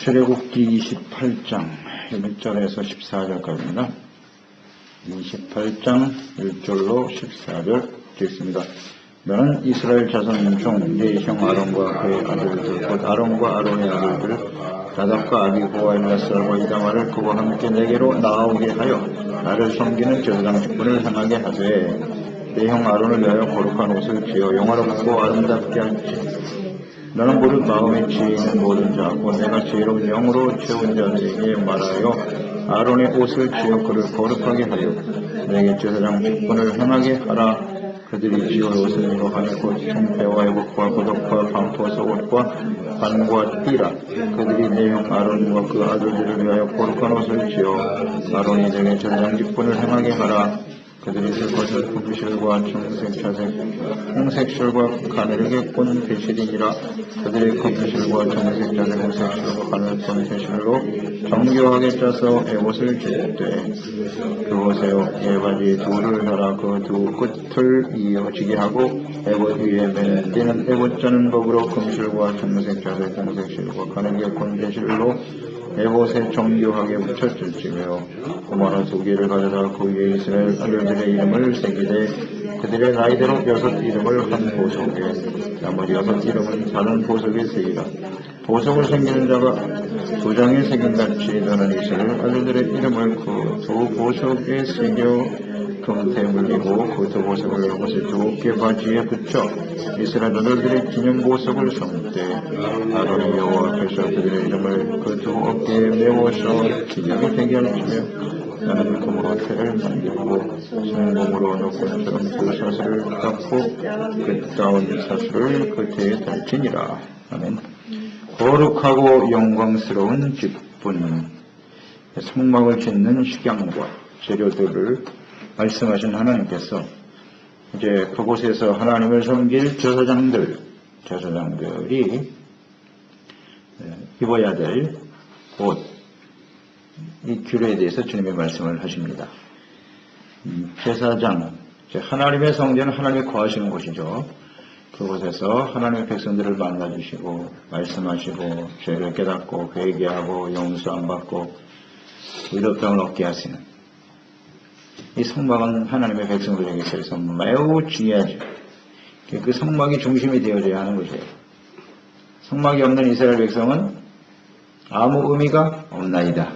출애굽기 28장 1절에서 14절까지입니다. 28장 1절로 14절 되겠습니다. 너는 이스라엘 자손 중 네 형 아론과 그의 아들들 곧 아론과 아론의 아들들 나답과 아비후와 엘라살과 이다말을 그와 함께 내게로 나아오게 하여 나를 섬기는 제사장 직분을 행하게 하되 내 형 아론을 위하여 거룩한 옷을 지어 영화롭고 아름답게 할지 너는 무릇 마음에 지혜있는 모든 자 곧 내가 지혜로운 영으로 채운 자들에게 말하여 아론의 옷을 지어 그를 거룩하게 하여 내게 제사장 직분을 행하게 하라. 그들이 지을 옷은 이러하니 곧 총배와 애국과 고독과 방토 속옷과 반과 띠라. 그들이 내 형 아론과 그 아들들을 위하여 거룩한 옷을 지어 아론이 내게 제사장 직분을 행하게 하라. 그들이 쓸 것은 금실과 청색, 자색, 홍색실과 가늘게 꼰 배실이니라. 그들의 금실과 청색, 자색, 홍색실과 가늘게 꼰 배실로 정교하게 짜서 에봇을 짓되 그곳에 예바지 둘을 달아 그 두 끝을 이어지게 하고 에봇 위에 매는 띠는 에봇 짜는 법으로 금실과 청색, 자색, 홍색실과 가늘게 꼰 배실로 에봇에 정교하게 붙여줄지며 고마나 두 개를 가져다 그 위에 이스라엘 아들들의 이름을 새기되 그들의 나이대로 6 이름을 한 보석에 나머지 6 이름은 다른 보석에 새기라. 보석을 새기는 자가 도장에 새긴같이 너는 이스라엘 아들들의 이름을 그 두 보석에 새겨 금태 물리고 그 두 보석을 옷의 두 어깨 바지에 붙여 이스라엘 아들들의 기념 보석을 삼되 아론이 여호와 앞에서 그들의 이름을 그 두 어깨에 메워서 기념이 되게 할지며 나는 금으로 태를 만들고 성공으로 노끈처럼 그 사슬을 닦고 그 다운 사슬을 그 태에 달지니라. 아멘. 거룩하고 영광스러운 직분, 성막을 짓는 식양과 재료들을 말씀하신 하나님께서 이제 그곳에서 하나님을 섬길 제사장들이 입어야 될 옷, 이 규례에 대해서 주님의 말씀을 하십니다. 제사장, 하나님의 성전은 하나님이 거하시는 곳이죠. 그곳에서 하나님의 백성들을 만나주시고 말씀하시고 죄를 깨닫고 회개하고 용서함 받고 의롭다함을 얻게 하시는 이 성막은 하나님의 백성들에게 있어서 매우 중요하죠. 그 성막이 중심이 되어져야 하는 것이에요. 성막이 없는 이스라엘 백성은 아무 의미가 없나이다.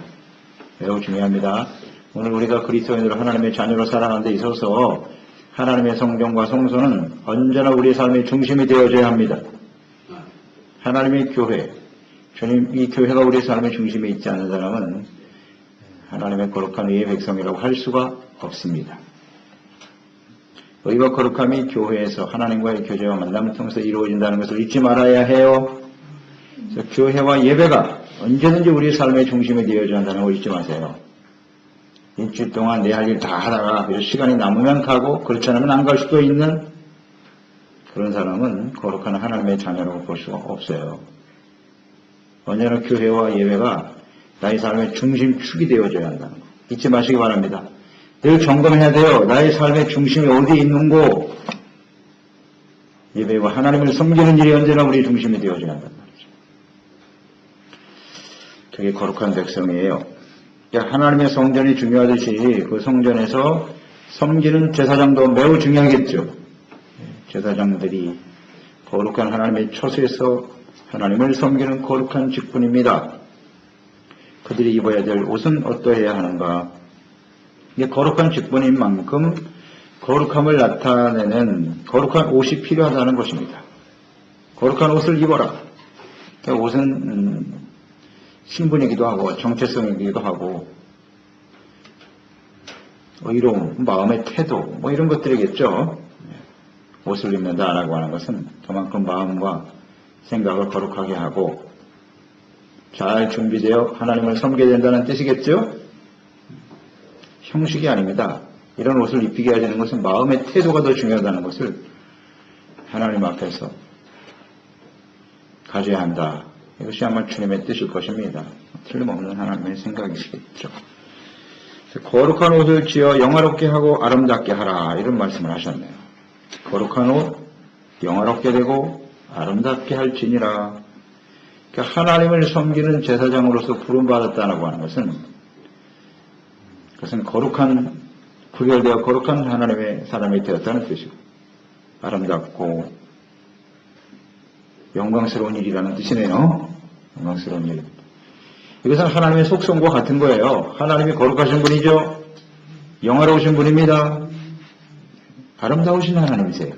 매우 중요합니다. 오늘 우리가 그리스도인으로 하나님의 자녀로 살아가는 데 있어서 하나님의 성전과 성소는 언제나 우리의 삶의 중심이 되어져야 합니다. 하나님의 교회, 주님, 이 교회가 우리의 삶의 중심에 있지 않는 사람은 하나님의 거룩한 의의 백성이라고 할 수가 없습니다. 의와 거룩함이 교회에서 하나님과의 교제와 만남을 통해서 이루어진다는 것을 잊지 말아야 해요. 그래서 교회와 예배가 언제든지 우리의 삶의 중심이 되어져야 한다는 걸 잊지 마세요. 일주일 동안 내 할 일 다 하다가 시간이 남으면 가고 그렇지 않으면 안 갈 수도 있는 그런 사람은 거룩한 하나님의 자녀라고 볼 수가 없어요. 언제나 교회와 예배가 나의 삶의 중심축이 되어져야 한다는 거 잊지 마시기 바랍니다. 늘 점검해야 돼요. 나의 삶의 중심이 어디에 있는고. 예배와 하나님을 섬기는 일이 언제나 우리의 중심이 되어져야 한단 말이죠. 되게 거룩한 백성이에요. 하나님의 성전이 중요하듯이 그 성전에서 섬기는 제사장도 매우 중요하겠죠. 제사장들이 거룩한 하나님의 처소에서 하나님을 섬기는 거룩한 직분입니다. 그들이 입어야 될 옷은 어떠해야 하는가? 이게 거룩한 직분인 만큼 거룩함을 나타내는 거룩한 옷이 필요하다는 것입니다. 거룩한 옷을 입어라. 그러니까 옷은 신분이기도 하고 정체성이기도 하고 의로움, 마음의 태도 이런 것들이겠죠. 옷을 입는다라고 하는 것은 그만큼 마음과 생각을 거룩하게 하고 잘 준비되어 하나님을 섬겨야 된다는 뜻이겠죠. 형식이 아닙니다. 이런 옷을 입히게 하는 것은 마음의 태도가 더 중요하다는 것을 하나님 앞에서 가져야 한다. 이것이 아마 주님의 뜻일 것입니다. 틀림없는 하나님의 생각이시겠죠. 거룩한 옷을 지어 영화롭게 하고 아름답게 하라 이런 말씀을 하셨네요. 거룩한 옷 영화롭게 되고 아름답게 할지니라. 그러니까 하나님을 섬기는 제사장으로서 부름받았다고 하는 것은 그것은 거룩한 구별되어 거룩한 하나님의 사람이 되었다는 뜻이고 아름답고 영광스러운 일이라는 뜻이네요. 영광스러운 일. 이것은 하나님의 속성과 같은 거예요. 하나님이 거룩하신 분이죠. 영화로우신 분입니다. 아름다우신 하나님이세요.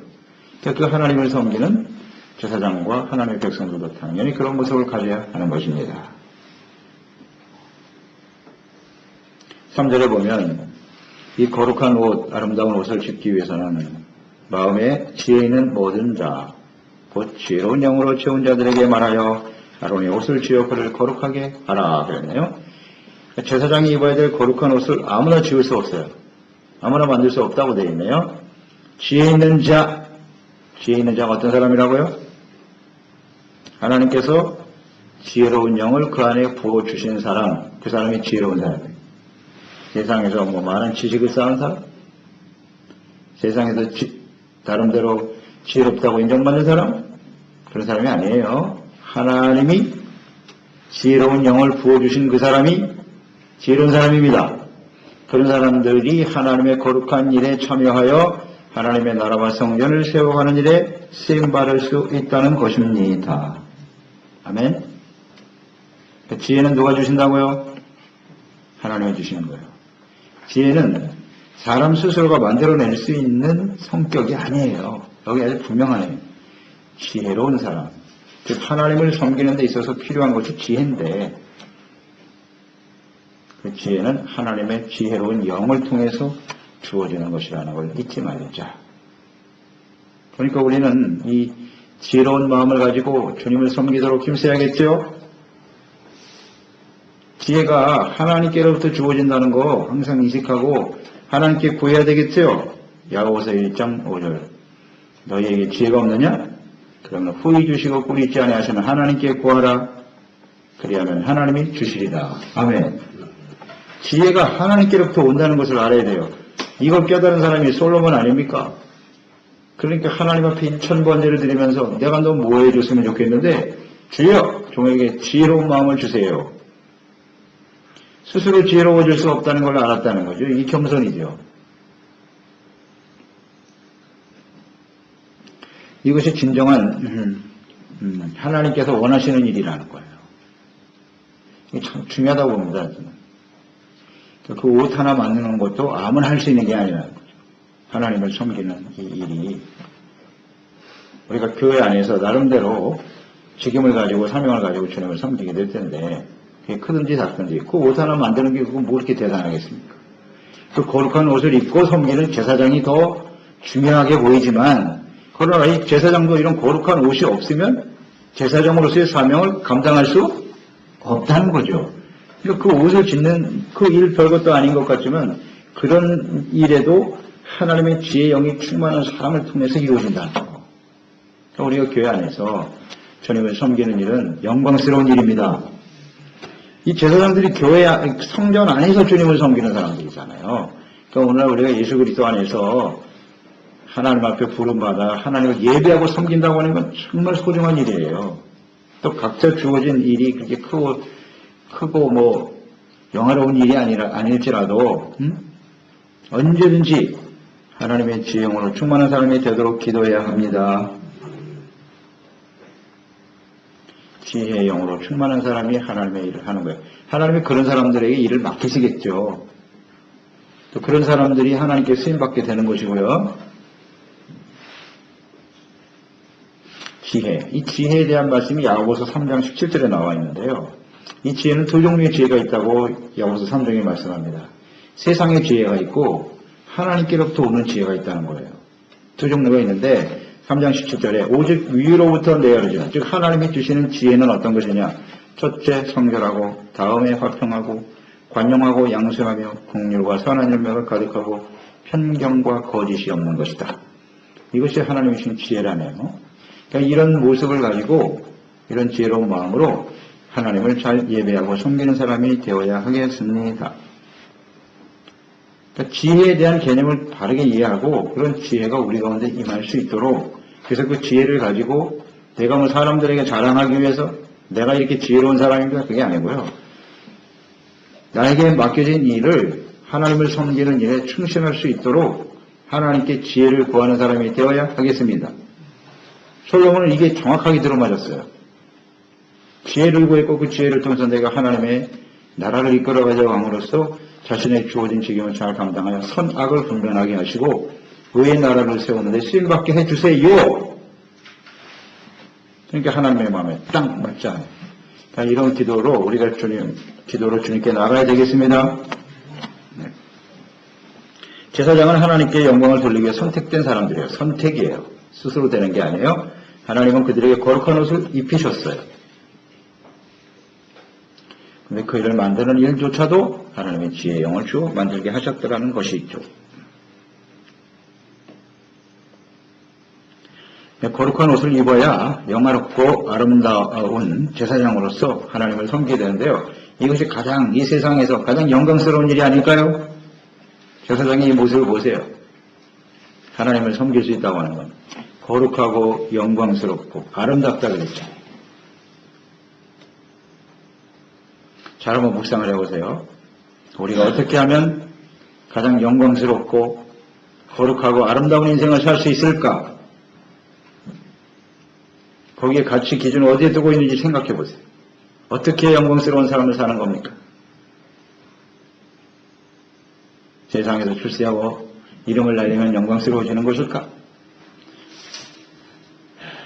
그 하나님을 섬기는 제사장과 하나님의 백성들도 당연히 그런 모습을 가져야 하는 것입니다. 3절에 보면 이 거룩한 옷, 아름다운 옷을 입기 위해서는 마음에 지혜 있는 모든 자, 곧 지혜로운 영으로 채운 자들에게 말하여 아론의 옷을 지어 그를 거룩하게 하라 그랬네요. 제사장이 입어야 될 거룩한 옷을 아무나 지을 수 없어요. 아무나 만들 수 없다고 되어 있네요. 지혜 있는 자, 지혜 있는 자가 어떤 사람이라고요? 하나님께서 지혜로운 영을 그 안에 부어주신 사람, 그 사람이 지혜로운 사람이에요. 세상에서 많은 지식을 쌓은 사람, 세상에서 나름대로 지혜롭다고 인정받는 사람, 그런 사람이 아니에요. 하나님이 지혜로운 영을 부어주신 그 사람이 지혜로운 사람입니다. 그런 사람들이 하나님의 거룩한 일에 참여하여 하나님의 나라와 성전을 세워가는 일에 쓰임받을 수 있다는 것입니다. 아멘. 지혜는 누가 주신다고요? 하나님이 주시는 거예요. 지혜는 사람 스스로가 만들어낼 수 있는 성격이 아니에요. 여기 아주 분명하네요. 지혜로운 사람. 즉 하나님을 섬기는 데 있어서 필요한 것이 지혜인데 그 지혜는 하나님의 지혜로운 영을 통해서 주어지는 것이라는 걸 잊지 말자. 그러니까 우리는 이 지혜로운 마음을 가지고 주님을 섬기도록 힘써야겠죠? 지혜가 하나님께로부터 주어진다는 거 항상 인식하고 하나님께 구해야 되겠죠? 야고보서 1장 5절 너희에게 지혜가 없느냐? 그러면 후히 주시고 꿀 있지 아니하시는 하나님께 구하라. 그리하면 하나님이 주시리라. 아멘. 지혜가 하나님께로부터 온다는 것을 알아야 돼요. 이걸 깨달은 사람이 솔로몬 아닙니까? 그러니까 하나님 앞에 1000번제를 드리면서 내가 너 뭐 해줬으면 좋겠는데 주여 종에게 지혜로운 마음을 주세요. 스스로 지혜로워질 수 없다는 걸 알았다는 거죠. 이게 겸손이죠. 이것이 진정한 하나님께서 원하시는 일이라는 거예요. 이게 참 중요하다고 봅니다. 그 옷 하나 만드는 것도 아무나 할 수 있는 게 아니라는 거죠. 하나님을 섬기는 이 일이 우리가 교회 안에서 나름대로 직임을 가지고 사명을 가지고 주님을 섬기게 될 텐데 그게 크든지 작든지 그 옷 하나 만드는 게 뭐 그렇게 대단하겠습니까? 그 거룩한 옷을 입고 섬기는 제사장이 더 중요하게 보이지만 그러나 이 제사장도 이런 거룩한 옷이 없으면 제사장으로서의 사명을 감당할 수 없다는 거죠. 그러니까 그 옷을 짓는 그 일 별것도 아닌 것 같지만 그런 일에도 하나님의 지혜 영이 충만한 사람을 통해서 이루어진다는 거. 그러니까 우리가 교회 안에서 주님을 섬기는 일은 영광스러운 일입니다. 이 제사장들이 교회 성전 안에서 주님을 섬기는 사람들이잖아요. 그러니까 오늘날 우리가 예수 그리스도 안에서 하나님 앞에 부름받아 하나님을 예배하고 섬긴다고 하는 건 정말 소중한 일이에요. 또 각자 주어진 일이 그렇게 크고 영화로운 일이 아닐지라도 언제든지 하나님의 지혜영으로 충만한 사람이 되도록 기도해야 합니다. 지혜의 영으로 충만한 사람이 하나님의 일을 하는 거예요. 하나님이 그런 사람들에게 일을 맡기시겠죠. 또 그런 사람들이 하나님께 쓰임받게 되는 것이고요. 지혜. 이 지혜에 대한 말씀이 야고보서 3장 17절에 나와 있는데요. 이 지혜는 두 종류의 지혜가 있다고 야고보서 3장에 말씀합니다. 세상의 지혜가 있고 하나님께로부터 오는 지혜가 있다는 거예요. 두 종류가 있는데 3장 17절에 오직 위로부터 내어지는 즉 하나님이 주시는 지혜는 어떤 것이냐. 첫째 성결하고 다음에 화평하고 관용하고 양수하며 긍휼과 선한 열매가 가득하고 편견과 거짓이 없는 것이다. 이것이 하나님이 주신 지혜라네요. 그러니까 이런 모습을 가지고 이런 지혜로운 마음으로 하나님을 잘 예배하고 섬기는 사람이 되어야 하겠습니다. 그러니까 지혜에 대한 개념을 바르게 이해하고 그런 지혜가 우리 가운데 임할 수 있도록 그래서 그 지혜를 가지고 내가 사람들에게 자랑하기 위해서 내가 이렇게 지혜로운 사람인가? 그게 아니고요. 나에게 맡겨진 일을 하나님을 섬기는 일에 충실할 수 있도록 하나님께 지혜를 구하는 사람이 되어야 하겠습니다. 솔로몬은 이게 정확하게 들어맞았어요. 지혜를 구했고 그 지혜를 통해서 내가 하나님의 나라를 이끌어가자 왕으로서 자신의 주어진 책임을 잘 감당하여 선악을 분별하게 하시고 의의 나라를 세우는데 쓰임받게 해주세요. 그러니까 하나님의 마음에 딱 맞지 않아요. 이런 기도로 우리가 기도로 주님께 나가야 되겠습니다. 네. 제사장은 하나님께 영광을 돌리기 위해 선택된 사람들이에요. 선택이에요. 스스로 되는 게 아니에요. 하나님은 그들에게 거룩한 옷을 입히셨어요. 근데 그 일을 만드는 일조차도 하나님의 지혜의 영을 주어 만들게 하셨더라는 것이 있죠. 거룩한 옷을 입어야 영화롭고 아름다운 제사장으로서 하나님을 섬기게 되는데요. 이것이 이 세상에서 가장 영광스러운 일이 아닐까요? 제사장의 이 모습을 보세요. 하나님을 섬길 수 있다고 하는 건 거룩하고 영광스럽고 아름답다 그랬잖아요. 잘 한번 묵상을 해보세요. 우리가 어떻게 하면 가장 영광스럽고 거룩하고 아름다운 인생을 살 수 있을까? 거기에 가치 기준을 어디에 두고 있는지 생각해 보세요. 어떻게 영광스러운 삶을 사는 겁니까? 세상에서 출세하고 이름을 날리면 영광스러워지는 것일까?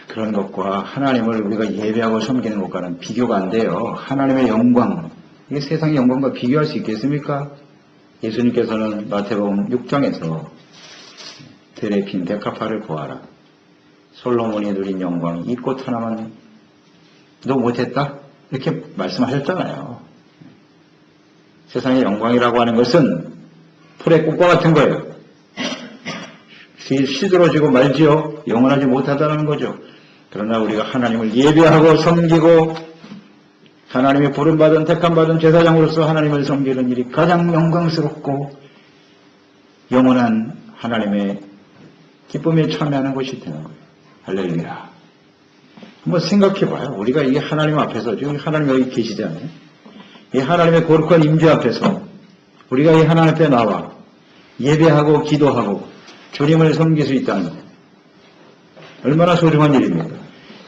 그런 것과 하나님을 우리가 예배하고 섬기는 것과는 비교가 안 돼요. 하나님의 영광, 이게 세상의 영광과 비교할 수 있겠습니까? 예수님께서는 마태복음 6장에서 들에 핀 데카파를 보아라. 솔로몬이 누린 영광 이 꽃 하나만 너 못했다? 이렇게 말씀하셨잖아요. 세상의 영광이라고 하는 것은 풀의 꽃과 같은 거예요. 시들어지고 말지요. 영원하지 못하다는 거죠. 그러나 우리가 하나님을 예배하고 섬기고 하나님의 부름받은 택함받은 제사장으로서 하나님을 섬기는 일이 가장 영광스럽고 영원한 하나님의 기쁨에 참여하는 것이 되는 거예요. 할렐루야. 한번 생각해봐요. 우리가 이 하나님 앞에서, 지금 하나님 여기 계시잖아요. 이 하나님의 거룩한 임재 앞에서 우리가 이 하나님 앞에 나와 예배하고 기도하고 주님을 섬길 수 있다는 것. 얼마나 소중한 일입니까?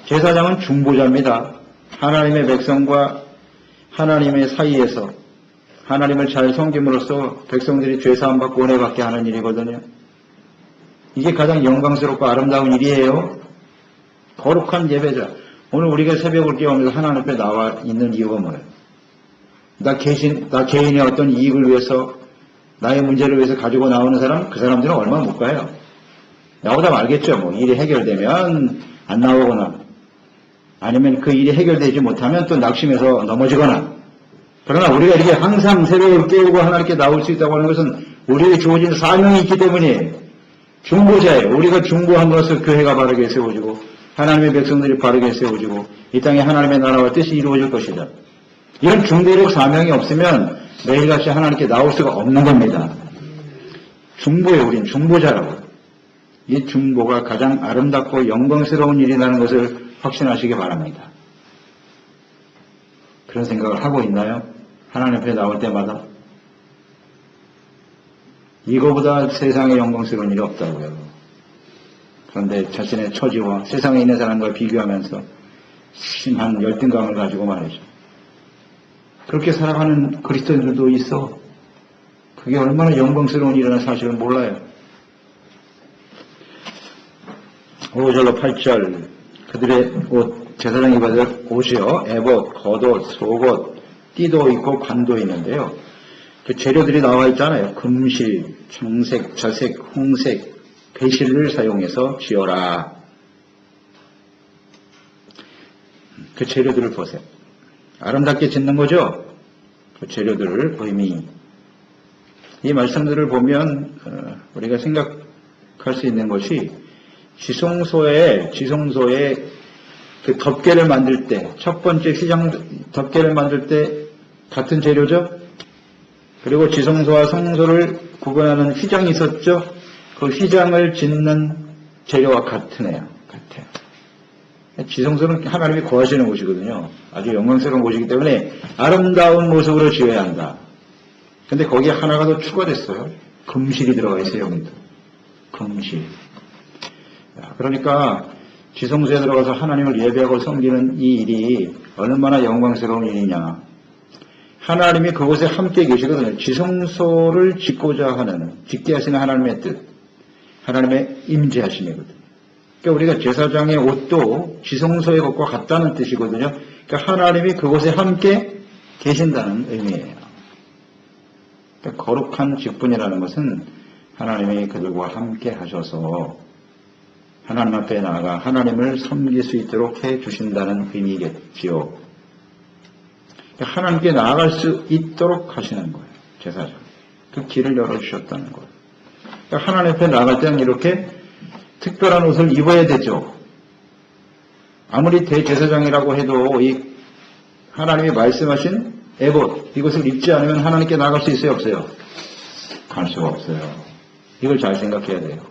제사장은 중보자입니다. 하나님의 백성과 하나님의 사이에서 하나님을 잘 섬김으로써 백성들이 죄사함 받고 은혜 받게 하는 일이거든요. 이게 가장 영광스럽고 아름다운 일이에요. 거룩한 예배자. 오늘 우리가 새벽을 깨우면서 하나님 앞에 나와 있는 이유가 뭐예요? 나 개인의 어떤 이익을 위해서, 나의 문제를 위해서 가지고 나오는 사람, 그 사람들은 얼마나 못 가요? 나오다 알겠죠. 뭐 일이 해결되면 안 나오거나, 아니면 그 일이 해결되지 못하면 또 낙심해서 넘어지거나. 그러나 우리가 이렇게 항상 새벽을 깨우고 하나님께 나올 수 있다고 하는 것은 우리에게 주어진 사명이 있기 때문이에요. 중보자예요. 우리가 중보함으로써 교회가 바르게 세워지고 하나님의 백성들이 바르게 세워지고 이 땅에 하나님의 나라와 뜻이 이루어질 것이다. 이런 중보력 사명이 없으면 매일같이 하나님께 나올 수가 없는 겁니다. 중보예요. 우린 중보자라고. 이 중보가 가장 아름답고 영광스러운 일이라는 것을 확신하시기 바랍니다. 그런 생각을 하고 있나요? 하나님 앞에 나올 때마다? 이거보다 세상에 영광스러운 일이 없다고요. 그런데 자신의 처지와 세상에 있는 사람과 비교하면서 심한 열등감을 가지고 말이죠. 그렇게 살아가는 그리스도인들도 있어. 그게 얼마나 영광스러운 일이라는 사실을 몰라요. 5절로 8절 그들의 옷, 제사장이 받을 옷이요, 에봇, 겉옷, 속옷, 띠도 있고 관도 있는데요. 그 재료들이 나와 있잖아요. 금실, 청색, 자색, 홍색, 배실을 사용해서 지어라. 그 재료들을 보세요. 아름답게 짓는 거죠. 그 재료들을 의미. 이 말씀들을 보면 우리가 생각할 수 있는 것이 지성소에 그 덮개를 만들 때, 첫 번째 덮개를 만들 때 같은 재료죠. 그리고 지성소와 성소를 구분하는 휘장이 있었죠. 그 휘장을 짓는 재료와 같으네요. 같아요. 지성소는 하나님이 거하시는 곳이거든요. 아주 영광스러운 곳이기 때문에 아름다운 모습으로 지어야 한다. 근데 거기에 하나가 더 추가됐어요. 금실이 들어가 있어요, 여기도. 금실. 그러니까 지성소에 들어가서 하나님을 예배하고 섬기는 이 일이 얼마나 영광스러운 일이냐. 하나님이 그곳에 함께 계시거든요. 지성소를 짓고자 하는, 짓게 하시는 하나님의 뜻, 하나님의 임재하심이거든요. 그러니까 우리가 제사장의 옷도 지성소의 것과 같다는 뜻이거든요. 그러니까 하나님이 그곳에 함께 계신다는 의미예요. 그러니까 거룩한 직분이라는 것은 하나님이 그들과 함께 하셔서 하나님 앞에 나아가 하나님을 섬길 수 있도록 해 주신다는 의미겠지요. 그러니까 하나님께 나아갈 수 있도록 하시는 거예요. 제사장. 그 길을 열어주셨다는 거예요. 그러니까 하나님 앞에 나아갈 때는 이렇게 특별한 옷을 입어야 되죠. 아무리 대제사장이라고 해도 이 하나님이 말씀하신 에봇, 이것을 입지 않으면 하나님께 나아갈 수 있어요, 없어요? 갈 수가 없어요. 이걸 잘 생각해야 돼요.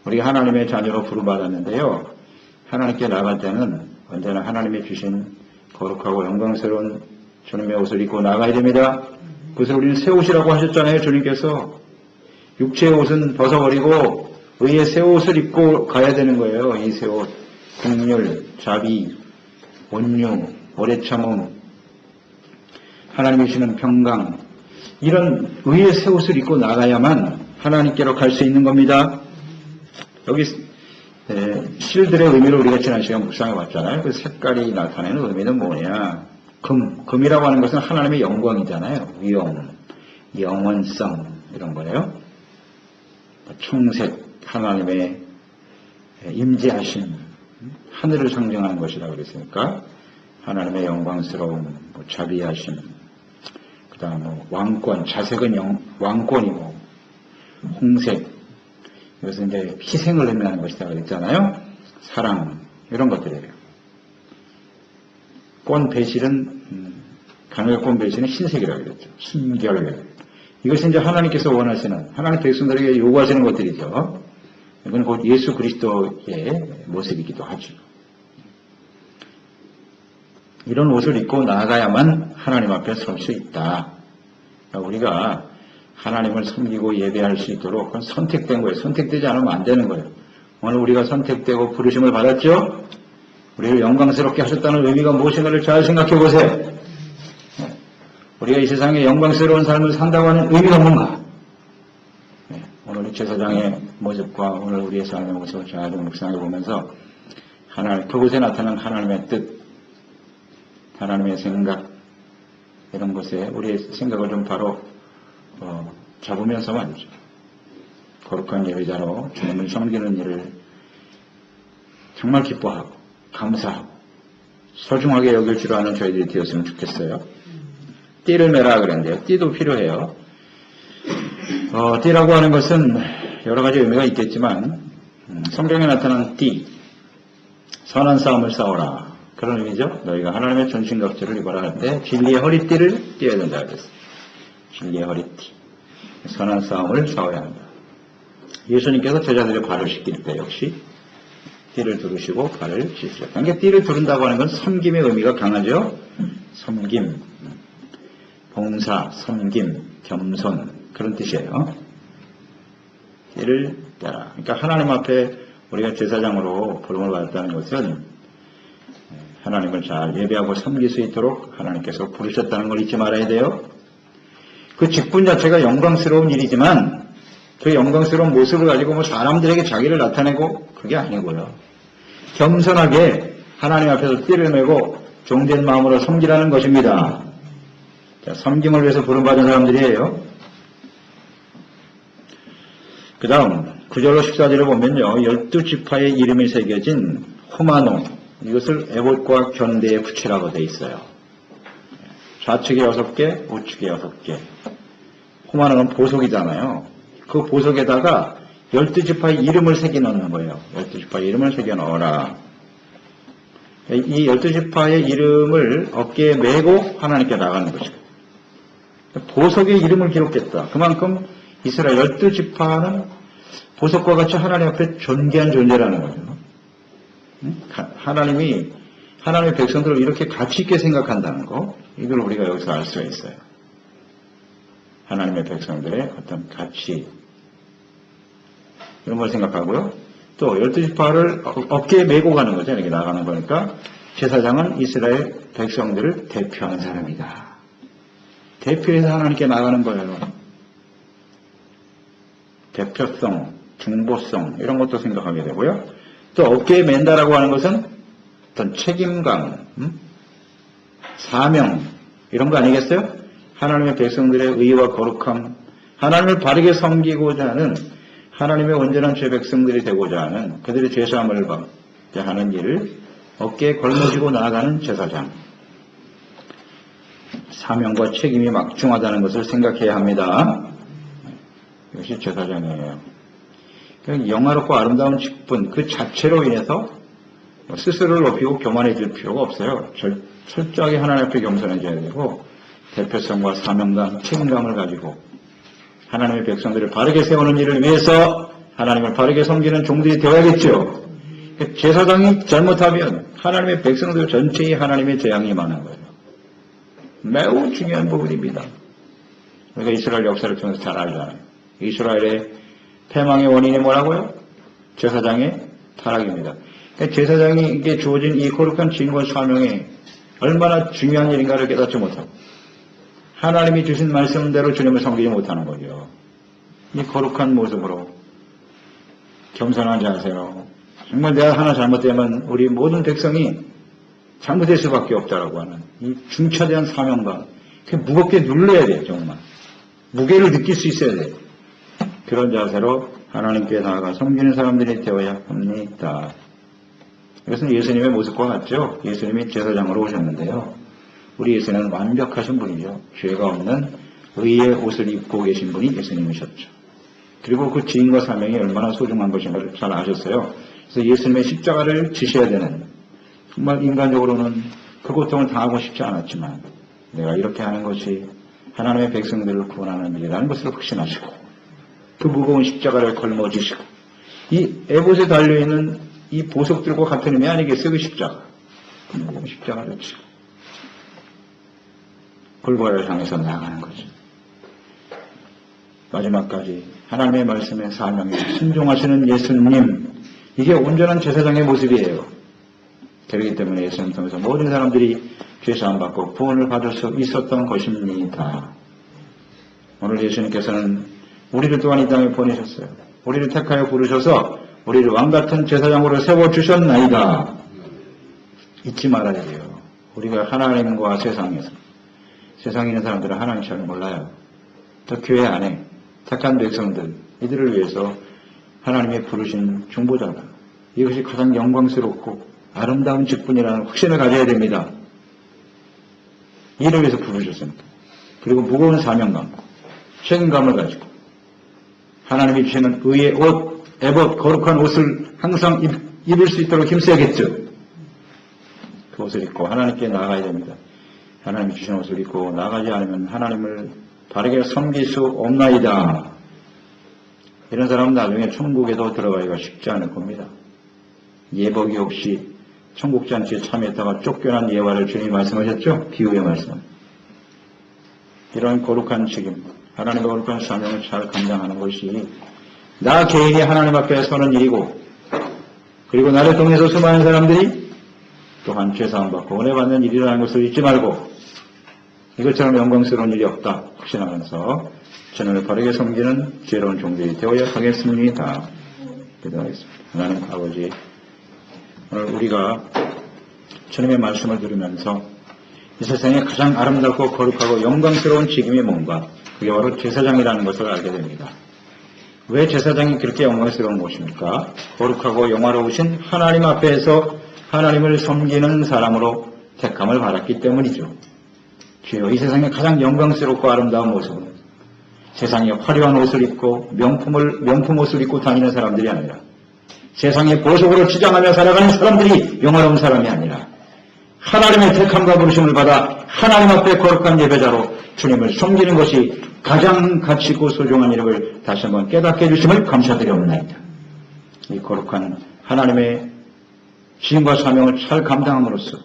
우리가 하나님의 자녀로 부름받았는데요. 하나님께 나아갈 때는 언제나 하나님이 주신 거룩하고 영광스러운 주님의 옷을 입고 나가야 됩니다. 그것을 우리는 새 옷이라고 하셨잖아요, 주님께서. 육체의 옷은 벗어버리고 의의 새 옷을 입고 가야 되는 거예요. 이 새 옷. 긍휼, 자비, 온유, 오래 참음, 하나님이 주시는 평강, 이런 의의 새 옷을 입고 나가야만 하나님께로 갈 수 있는 겁니다. 여기 실들의 의미를 우리가 지난 시간 묵상해 봤잖아요. 그 색깔이 나타내는 의미는 뭐냐. 금이라고 하는 것은 하나님의 영광이잖아요. 위엄, 영원성 이런 거예요. 청색, 하나님의 임재하심, 하늘을 상징하는 것이라고 그랬으니까 하나님의 영광스러움, 자비하심, 그 다음 왕권, 자색은 왕권이고, 홍색, 이것은 이제 희생을 의미하는 것이라고 그랬잖아요. 사랑, 이런 것들이에요. 꽃 배실은, 가나의 꽃 배실은 흰색이라고 그랬죠. 순결. 이것은 이제 하나님께서 원하시는, 하나님 백성들에게 요구하시는 것들이죠. 이건 곧 예수 그리스도의 모습이기도 하죠. 이런 옷을 입고 나아가야만 하나님 앞에 설 수 있다. 우리가 하나님을 섬기고 예배할 수 있도록 그건 선택된 거예요. 선택되지 않으면 안 되는 거예요. 오늘 우리가 선택되고 부르심을 받았죠? 우리를 영광스럽게 하셨다는 의미가 무엇인가를 잘 생각해 보세요. 우리가 이 세상에 영광스러운 삶을 산다고 하는 의미가 뭔가? 오늘 제사장의 모습과 오늘 우리의 삶의 모습을 잘 묵상해 보면서 그곳에 나타난 하나님의 뜻, 하나님의 생각, 이런 것에 우리의 생각을 좀 바로 잡으면서 말이죠. 거룩한 예배자로 주님을 섬기는 일을 정말 기뻐하고 감사하고 소중하게 여길 줄 아는 저희들이 되었으면 좋겠어요. 띠를 매라 그랬는데요. 띠도 필요해요. 띠라고 하는 것은 여러 가지 의미가 있겠지만 성경에 나타난 띠, 선한 싸움을 싸워라. 그런 의미죠. 너희가 하나님의 전신갑주를 입어라 할 때 진리의 허리띠를 띠어야 된다 그랬어요. 진리의 허리띠. 선한 싸움을 싸워야 한다. 예수님께서 제자들의 발을 씻길 때 역시 띠를 두르시고 발을 씻으셨다. 그러니까 띠를 두른다고 하는 건 섬김의 의미가 강하죠. 섬김, 봉사, 섬김, 겸손 그런 뜻이에요. 띠를 떼라. 그러니까 하나님 앞에 우리가 제사장으로 부름을 받았다는 것은 하나님을 잘 예배하고 섬길 수 있도록 하나님께서 부르셨다는 걸 잊지 말아야 돼요. 그 직분 자체가 영광스러운 일이지만 그 영광스러운 모습을 가지고 사람들에게 자기를 나타내고 그게 아니고요. 겸손하게 하나님 앞에서 띠를 메고 종된 마음으로 섬기라는 것입니다. 자, 섬김을 위해서 부름받은 사람들이에요. 그 다음 9절로 14절을 보면요. 12지파의 이름이 새겨진 후마노, 이것을 에봇과 견대에 붙이라고 되어 있어요. 좌측에 6개, 우측에 6개. 후마노는 보석이잖아요. 그 보석에다가 12지파의 이름을 새겨 넣는 거예요. 12지파의 이름을 새겨 넣어라. 이 12지파의 이름을 어깨에 메고 하나님께 나가는 것이죠. 보석의 이름을 기록했다. 그만큼 이스라엘 12지파는 보석과 같이 하나님 앞에 존귀한 존재라는 거죠. 하나님의 백성들을 이렇게 가치 있게 생각한다는 거, 이걸 우리가 여기서 알 수가 있어요. 하나님의 백성들의 어떤 가치, 이런 걸 생각하고요. 또 12지파를 어깨에 메고 가는 거죠. 이렇게 나가는 거니까 제사장은 이스라엘 백성들을 대표하는 사람이다. 대표해서 하나님께 나가는 거예요. 대표성, 중보성 이런 것도 생각하게 되고요. 또 어깨에 맨다라고 하는 것은 어떤 책임감, 사명 이런 거 아니겠어요? 하나님의 백성들의 의와 거룩함, 하나님을 바르게 섬기고자 하는 하나님의 온전한 죄 백성들이 되고자 하는 그들의 죄사함을 받게 하는 일을 어깨에 걸머쥐고 나아가는 제사장. 사명과 책임이 막중하다는 것을 생각해야 합니다. 이것이 제사장이에요. 영화롭고 아름다운 직분 그 자체로 인해서 스스로를 높이고 교만해질 필요가 없어요. 철저하게 하나님 앞에 겸손해져야 되고 대표성과 사명감, 책임감을 가지고 하나님의 백성들을 바르게 세우는 일을 위해서 하나님을 바르게 섬기는 종들이 되어야겠죠. 제사장이 잘못하면 하나님의 백성들 전체에 하나님의 재앙이 많은 거예요. 매우 중요한 부분입니다. 우리가 이스라엘 역사를 통해서 잘 알잖아요. 이스라엘의 패망의 원인이 뭐라고요? 제사장의 타락입니다. 제사장에게 주어진 이 거룩한 직임과 사명이 얼마나 중요한 일인가를 깨닫지 못하고 하나님이 주신 말씀대로 주님을 섬기지 못하는 거죠. 이 거룩한 모습으로 겸손한 자세로 정말 내가 하나 잘못되면 우리 모든 백성이 잘못될 수밖에 없다라고 하는 이 중차대한 사명감, 무겁게 눌러야 돼요. 정말 무게를 느낄 수 있어야 돼요. 그런 자세로 하나님께 나아가 섬기는 사람들이 되어야 합니다. 이것은 예수님의 모습과 같죠. 예수님이 제사장으로 오셨는데요. 우리 예수님은 완벽하신 분이죠. 죄가 없는 의의 옷을 입고 계신 분이 예수님이셨죠. 그리고 그 지인과 사명이 얼마나 소중한 것인가를 잘 아셨어요. 그래서 예수님의 십자가를 지셔야 되는, 정말 인간적으로는 그 고통을 당하고 싶지 않았지만 내가 이렇게 하는 것이 하나님의 백성들을 구원하는 일이라는 것을 확신하시고 그 무거운 십자가를 걸머지시고 이 에봇에 달려있는 이 보석들과 같은 의미 아니겠어요? 그 십자가. 그 무거운 십자가를 지고 골고라를 향해서 나아가는 거죠. 마지막까지 하나님의 말씀에 사명에 순종하시는 예수님, 이게 온전한 제사장의 모습이에요. 그렇기 때문에 예수님 통해서 모든 사람들이 죄사함 받고 구원을 받을 수 있었던 것입니다. 오늘 예수님께서는 우리를 또한 이 땅에 보내셨어요. 우리를 택하여 부르셔서 우리를 왕같은 제사장으로 세워주셨나이다. 잊지 말아야 돼요. 우리가 하나님과 세상에서, 세상에 있는 사람들은 하나님 잘 몰라요. 또 교회 안에 택한 백성들, 이들을 위해서 하나님이 부르신 중보자다. 이것이 가장 영광스럽고 아름다운 직분이라는 확신을 가져야 됩니다. 이를 위해서 부르셨습니다. 그리고 무거운 사명감, 책임감을 가지고 하나님이 주시는 의의 옷, 에봇, 거룩한 옷을 항상 입을 수 있도록 힘써야겠죠. 그 옷을 입고 하나님께 나아가야 됩니다. 하나님이 주신 옷을 입고 나가지 않으면 하나님을 바르게 섬길 수 없나이다. 이런 사람은 나중에 천국에도 들어가기가 쉽지 않을 겁니다. 예복이 없이 천국 잔치에 참여했다가 쫓겨난 예화를 주님이 말씀하셨죠? 비유의 말씀. 이런 거룩한 책임, 하나님의 거룩한 사명을 잘 감당하는 것이 나 개인이 하나님 앞에 서는 일이고, 그리고 나를 통해서 수많은 사람들이 또한 죄사함 받고 은혜 받는 일이라는 것을 잊지 말고 이것처럼 영광스러운 일이 없다 확신하면서 주님을 바르게 섬기는 지혜로운 종들이 되어야 하겠습니다. 기도하겠습니다. 하나님 아버지, 오늘 우리가 주님의 말씀을 들으면서 이 세상에 가장 아름답고 거룩하고 영광스러운 직임이 뭔가, 그게 바로 제사장이라는 것을 알게 됩니다. 왜 제사장이 그렇게 영광스러운 것입니까? 거룩하고 영화로우신 하나님 앞에서 하나님을 섬기는 사람으로 택함을 받았기 때문이죠. 주여, 이 세상에 가장 영광스럽고 아름다운 모습은 세상에 화려한 옷을 입고 명품 옷을 입고 다니는 사람들이 아니라 세상의 보석으로 치장하며 살아가는 사람들이 영화로운 사람이 아니라 하나님의 택함과 부르심을 받아 하나님 앞에 거룩한 예배자로 주님을 섬기는 것이 가장 가치있고 소중한 일임을 다시 한번 깨닫게 해주심을 감사드리옵나이다. 이 거룩한 하나님의 지임과 사명을 잘 감당함으로써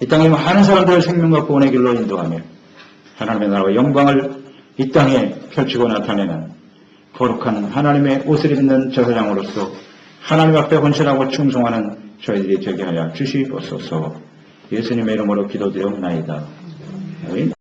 이 땅에 많은 사람들을 생명과 구원의 길로 인도하며 하나님의 나라와 영광을 이 땅에 펼치고 나타내는 거룩한 하나님의 옷을 입는 제사장으로서 하나님 앞에 헌신하고 충성하는 저희들이 되게 하여 주시옵소서. 예수님의 이름으로 기도드리옵나이다. 아멘.